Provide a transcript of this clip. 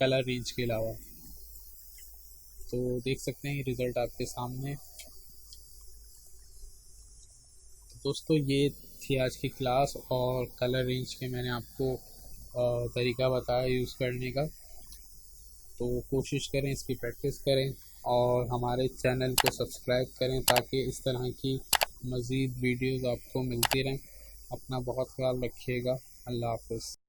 Colour range के अलावा। तो देख सकते हैं रिज़ल्ट आपके सामने। तो दोस्तों ये थी आज की क्लास, और कलर रेंज के मैंने आपको तरीका बताया यूज़ करने का। तो कोशिश करें, इसकी प्रैक्टिस करें, और हमारे चैनल को सब्सक्राइब करें ताकि इस तरह की मज़ीद वीडियोज़ आपको मिलती रहें। अपना बहुत ख्याल रखिएगा। अल्लाह हाफ़िज़।